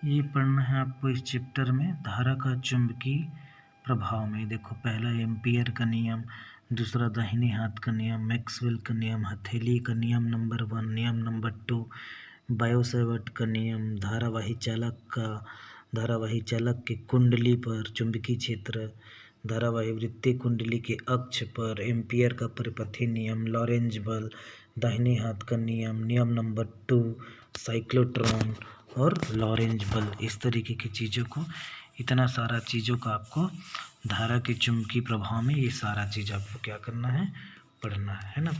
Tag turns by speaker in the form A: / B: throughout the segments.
A: ये पढ़ना है आपको इस चैप्टर में धारा का चुंबकीय प्रभाव में। देखो, पहला एम्पियर का नियम, दूसरा दाहिने हाथ का नियम, मैक्सवेल का नियम, हथेली का नियम नंबर 1, नियम नंबर 2 बायो-सैवर्ट का नियम, धारावाही चालक के कुंडली पर चुंबकीय क्षेत्र, धारावाही वृत्तीय कुंडली के अक्ष पर एम्पियर का परिपथीय नियम, लॉरेंज बल, दाहिने हाथ का नियम, नियम नंबर 2 साइक्लोट्रॉन और लॉरेंज बल। इस तरीके की चीज़ों को, इतना सारा चीज़ों का आपको धारा के चुंबकीय प्रभाव में ये सारा चीज़ आपको क्या करना है, पढ़ना है ना।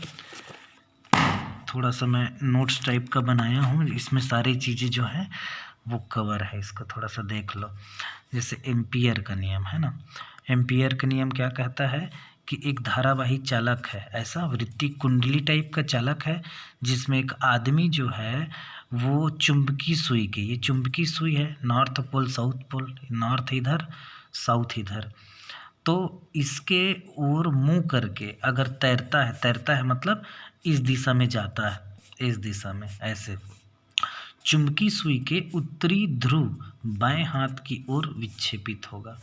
A: थोड़ा सा मैं नोट्स टाइप का बनाया हूँ, इसमें सारी चीज़ें जो है वो कवर है, इसको थोड़ा सा देख लो। जैसे एम्पियर का नियम है ना, एम्पियर का नियम क्या कहता है कि एक धारावाही चालक है, ऐसा वृत्तीय कुंडली टाइप का चालक है जिसमें एक आदमी जो है वो चुंबकीय सुई के, ये चुंबकीय सुई है, north pole south pole, north इधर साउथ इधर, तो इसके ओर मुंह करके अगर तैरता है मतलब इस दिशा में जाता है, इस दिशा में ऐसे, चुंबकीय सुई के उत्तरी ध्रुव बाएं हाथ की ओर विक्षेपित होगा।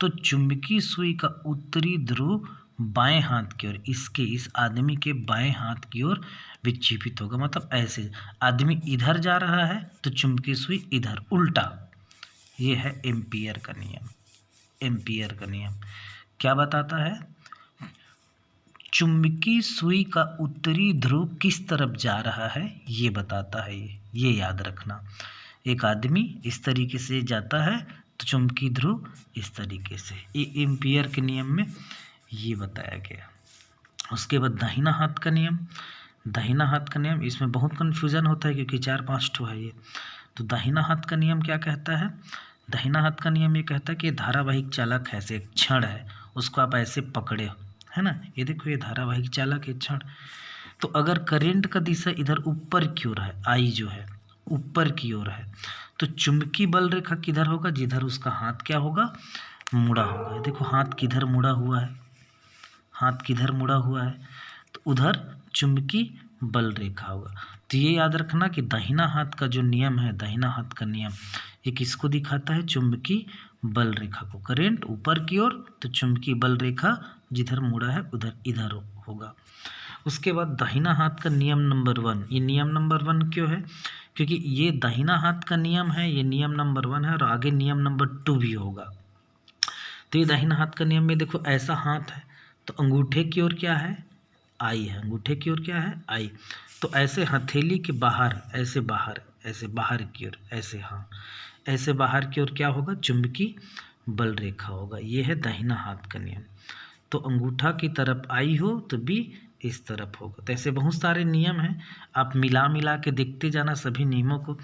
A: तो चुंबकीय सुई का उत्तरी ध्रुव बाएं हाथ की ओर, इसके, इस आदमी के बाएं हाथ की ओर विक्षेपित होगा, मतलब ऐसे आदमी इधर जा रहा है तो चुंबकीय सुई इधर, उल्टा। ये है एम्पियर का नियम। एम्पियर का नियम क्या बताता है? चुंबकीय सुई का उत्तरी ध्रुव किस तरफ जा रहा है ये बताता है। ये याद रखना, एक आदमी इस तरीके से जाता है तो चुंबकीय ध्रुव इस तरीके से, ये एम्पियर के नियम में ये बताया गया। उसके बाद दाहिना हाथ का नियम, दाहिना हाथ का नियम, इसमें बहुत कन्फ्यूज़न होता है क्योंकि 4-5 ठो है ये। तो दाहिना हाथ का नियम क्या कहता है? दाहिना हाथ का नियम ये कहता है कि धारावाहिक चालक है, ऐसे एक छड़ है, उसको आप ऐसे पकड़े, है ना, ये देखो ये धारावाहिक चालक है छड़। तो अगर करंट का दिशा इधर ऊपर की ओर है, आई जो है ऊपर की ओर है, तो चुंबकीय बल रेखा किधर होगा? जिधर उसका हाथ क्या होगा, मुड़ा होगा। देखो हाथ किधर मुड़ा हुआ है, हाथ किधर मुड़ा हुआ है, तो उधर चुंबकीय बल रेखा होगा। तो ये याद रखना कि दाहिना हाथ का जो नियम है, दाहिना हाथ का नियम, ये किसको दिखाता है? चुंबकीय बल रेखा को। करंट ऊपर की ओर तो चुंबकीय बल रेखा जिधर मुड़ा है उधर इधर होगा। उसके बाद दाहिना हाथ का नियम नंबर 1, ये नियम नंबर 1 क्यों है? क्योंकि ये दाहिना हाथ का नियम है, ये नियम नंबर 1 है और आगे नियम नंबर 2 भी होगा। तो ये दाहिना हाथ का नियम में देखो ऐसा हाथ है तो अंगूठे की ओर क्या है? आई है, अंगूठे की ओर क्या है? आई। तो ऐसे हथेली के बाहर, ऐसे बाहर, ऐसे बाहर की ओर, ऐसे, हाँ ऐसे बाहर की ओर क्या होगा? चुंबकीय बल रेखा होगा। ये है दाहिना हाथ का नियम। तो अंगूठा की तरफ आई हो तो बी इस तरफ होगा। तो ऐसे बहुत सारे नियम हैं, आप मिला मिला के देखते जाना सभी नियमों को।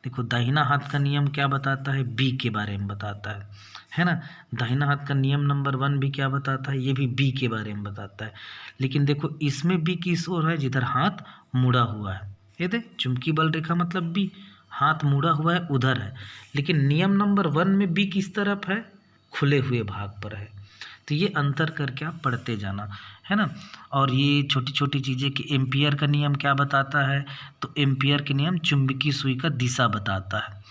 A: देखो दाहिना हाथ का नियम क्या बताता है? बी के बारे में बताता है ना। दाहिना हाथ का नियम नंबर 1 भी क्या बताता है? ये भी बी के बारे में बताता है। लेकिन देखो इसमें बी किस ओर है? जिधर हाथ मुड़ा हुआ है। ये देख चुंबकीय बल रेखा मतलब बी, हाथ मुड़ा हुआ है उधर है। लेकिन नियम नंबर 1 में बी किस तरफ है? खुले हुए भाग पर है। तो ये अंतर करके आप पढ़ते जाना, है ना। और ये छोटी छोटी चीज़ें कि एम्पियर का नियम क्या बताता है? तो एम्पियर के नियम चुंबकीय सुई का दिशा बताता है।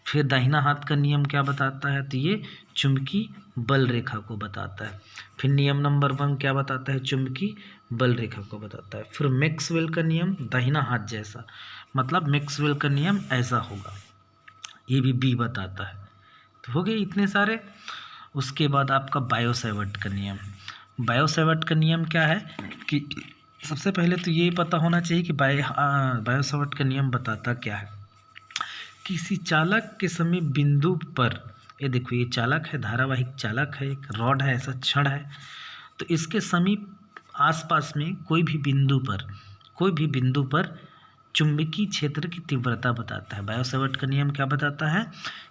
A: फिर दाहिना हाथ का नियम क्या बताता है? तो ये चुंबकीय बल रेखा को बताता है। फिर नियम नंबर 1 क्या बताता है? चुंबकीय बल रेखा को बताता है। फिर मैक्सवेल का नियम दाहिना हाथ जैसा, मतलब मैक्सवेल का नियम ऐसा होगा, ये भी बी बताता है। तो हो गए इतने सारे। उसके बाद आपका बायो-सैवर्ट का नियम। बायो-सैवर्ट का नियम क्या है कि सबसे पहले तो ये पता होना चाहिए कि बायो-सैवर्ट का नियम बताता क्या है। किसी चालक के समीप बिंदु पर, ये देखो ये चालक है, धारावाहिक चालक है, एक रॉड है, ऐसा छड़ है, तो इसके समीप आसपास में कोई भी बिंदु पर चुंबकीय क्षेत्र की तीव्रता बताता है। बायो-सैवर्ट का नियम क्या बताता है?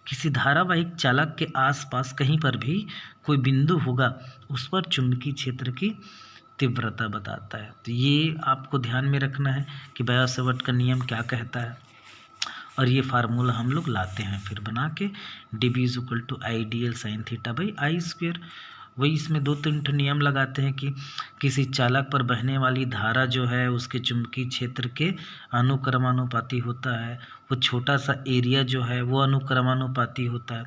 A: किसी धारावाहिक चालक के आसपास कहीं पर भी कोई बिंदु होगा, उस पर चुंबकीय क्षेत्र की तीव्रता बताता है। तो ये आपको ध्यान में रखना है कि बायो-सैवर्ट का नियम क्या कहता है। और ये फार्मूला हम लोग लाते हैं फिर बना के, D B is equal to I D L sine theta by I square. वही इसमें 2-3 नियम लगाते हैं कि किसी चालक पर बहने वाली धारा जो है उसके चुंबकीय क्षेत्र के अनुक्रमानुपाती होता है। वो छोटा सा एरिया जो है वो अनुक्रमानुपाती होता है,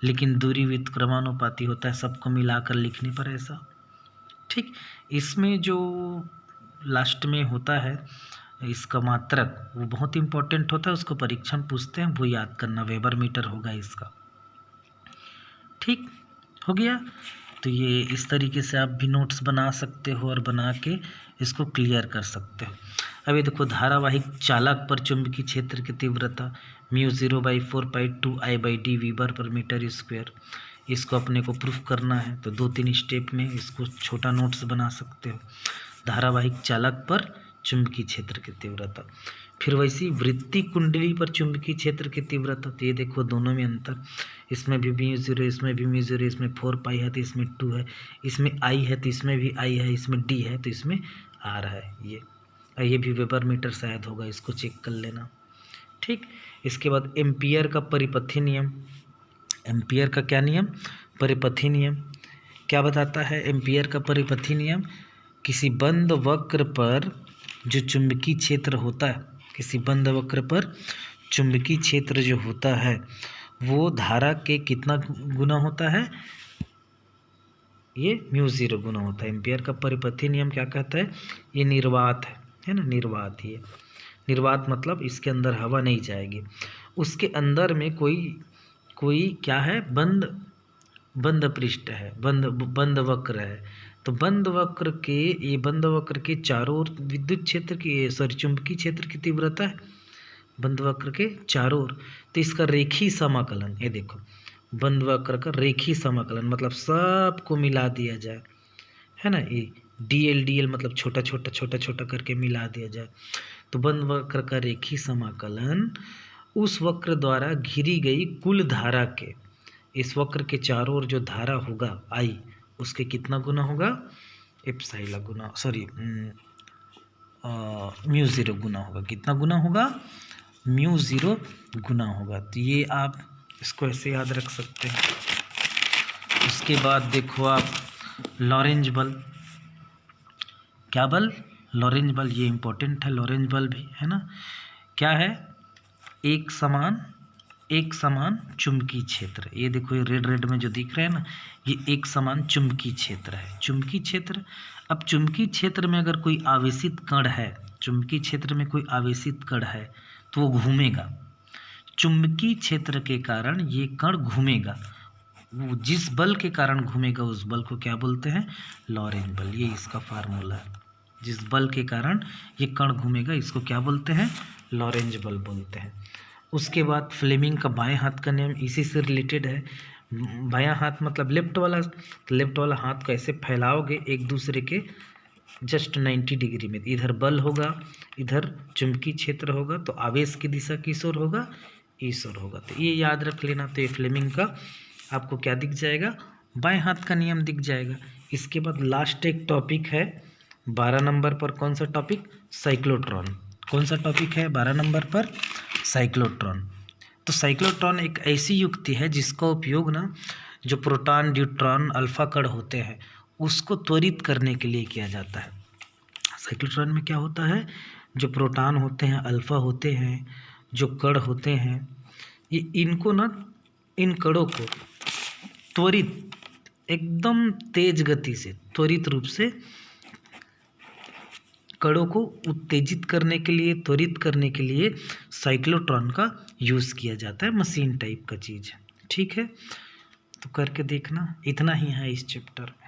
A: लेकिन दूरी व्युत्क्रमानुपाती होता है, सबको मिलाकर लिखने पर ऐसा। ठीक, इसमें जो लास्ट में होता है इसका मात्रक वो बहुत इंपॉर्टेंट होता है, उसको परीक्षण पूछते हैं, वो याद करना, वेबर मीटर होगा इसका। ठीक हो गया। तो ये इस तरीके से आप भी नोट्स बना सकते हो और बना के इसको क्लियर कर सकते हो। अब ये देखो, धारावाहिक चालक पर चुंबकीय क्षेत्र की तीव्रता μ0/4π2I/d वीबर पर मीटर स्क्वायर। इसको अपने को प्रूफ करना है, तो 2-3 स्टेप में इसको छोटा नोट्स बना सकते हो। धारावाहिक चालक पर चुंबकीय क्षेत्र की तीव्रता, फिर वैसी वृत्ति कुंडली पर चुंबकीय क्षेत्र की तीव्रता। तो ये देखो दोनों में अंतर, इसमें भी μ0, इसमें भी μ0, इसमें 4π है तो इसमें 2 है, इसमें I है तो इसमें भी I है, इसमें D है तो इसमें R है। ये भी वेबर मीटर शायद होगा, इसको चेक कर लेना। ठीक, इसके बाद एम्पियर का परिपथी नियम। एम्पियर का क्या नियम? परिपथी नियम। क्या बताता है एम्पियर का परिपथी नियम? किसी बंद वक्र पर जो चुंबकीय क्षेत्र होता है, किसी बंद वक्र पर चुंबकीय क्षेत्र जो होता है वो धारा के कितना गुना होता है? ये μ0 गुना होता है। एम्पियर का परिपथी नियम क्या कहता है? ये निर्वात है ना, निर्वात। ये निर्वात मतलब इसके अंदर हवा नहीं जाएगी, उसके अंदर में कोई क्या है? बंद पृष्ठ है, बंद वक्र है। तो बंद वक्र के चारों ओर विद्युत क्षेत्र की चुंबकीय क्षेत्र की तीव्रता है, बंद वक्र के चारों ओर। तो इसका रेखीय समाकलन, ये देखो बंद वक्र का रेखीय समाकलन मतलब सबको मिला दिया जाए, है ना। ये dl मतलब छोटा करके मिला दिया जाए। तो बंद वक्र का रेखीय समाकलन उस वक्र द्वारा घिरी गई कुल धारा के, इस वक्र के चारों ओर जो धारा होगा I, उसके कितना गुना होगा? एप्सिलॉन गुना, सॉरी μ0 गुना होगा। कितना गुना होगा? μ0 गुना होगा। तो ये आप इसको ऐसे याद रख सकते हैं। उसके बाद देखो आप लॉरेंज बल। क्या बल? लॉरेंज बल। ये इम्पोर्टेंट है, लॉरेंज बल भी, है ना। क्या है? एक समान चुंबकीय क्षेत्र। ये देखो, ये रेड में जो दिख रहा है ना, ये एक समान चुंबकीय क्षेत्र है। चुंबकीय क्षेत्र, अब चुंबकीय क्षेत्र में अगर कोई आवेशित कण है, चुंबकीय क्षेत्र में कोई आवेशित कण है तो वो घूमेगा। चुंबकीय क्षेत्र के कारण ये कण घूमेगा, वो जिस बल के कारण घूमेगा उस बल को क्या बोलते हैं? लॉरेंज बल। ये इसका फार्मूला है, जिस बल के कारण ये कण घूमेगा इसको क्या बोलते हैं? लॉरेंज बल बोलते हैं। उसके बाद फ्लेमिंग का बाएं हाथ का नियम इसी से रिलेटेड है। बायां हाथ मतलब लेफ्ट वाला, तो लेफ्ट वाला हाथ को ऐसे फैलाओगे एक दूसरे के जस्ट 90 डिग्री में, इधर बल होगा, इधर चुंबकीय क्षेत्र होगा, तो आवेश की दिशा किस ओर होगा? इस ओर होगा। तो ये याद रख लेना। तो ये फ्लेमिंग का आपको क्या दिख जाएगा? बाएं हाथ का नियम दिख जाएगा। इसके बाद लास्ट एक टॉपिक है 12 नंबर पर। कौन सा टॉपिक? साइक्लोट्रॉन। कौन सा टॉपिक है 12 नंबर पर? साइक्लोट्रॉन। तो साइक्लोट्रॉन एक ऐसी युक्ति है जिसका उपयोग ना जो प्रोटॉन, न्यूट्रॉन, अल्फा कण होते हैं उसको त्वरित करने के लिए किया जाता है। साइक्लोट्रॉन में क्या होता है? जो प्रोटॉन होते हैं, अल्फा होते हैं, जो कण होते हैं, ये इनको ना, इन कणों को त्वरित, एकदम तेज गति से, त्वरित रूप से कणों को उत्तेजित करने के लिए, त्वरित करने के लिए साइक्लोट्रॉन का यूज़ किया जाता है। मशीन टाइप का चीज़ है। ठीक है, तो करके देखना। इतना ही है इस चैप्टर में।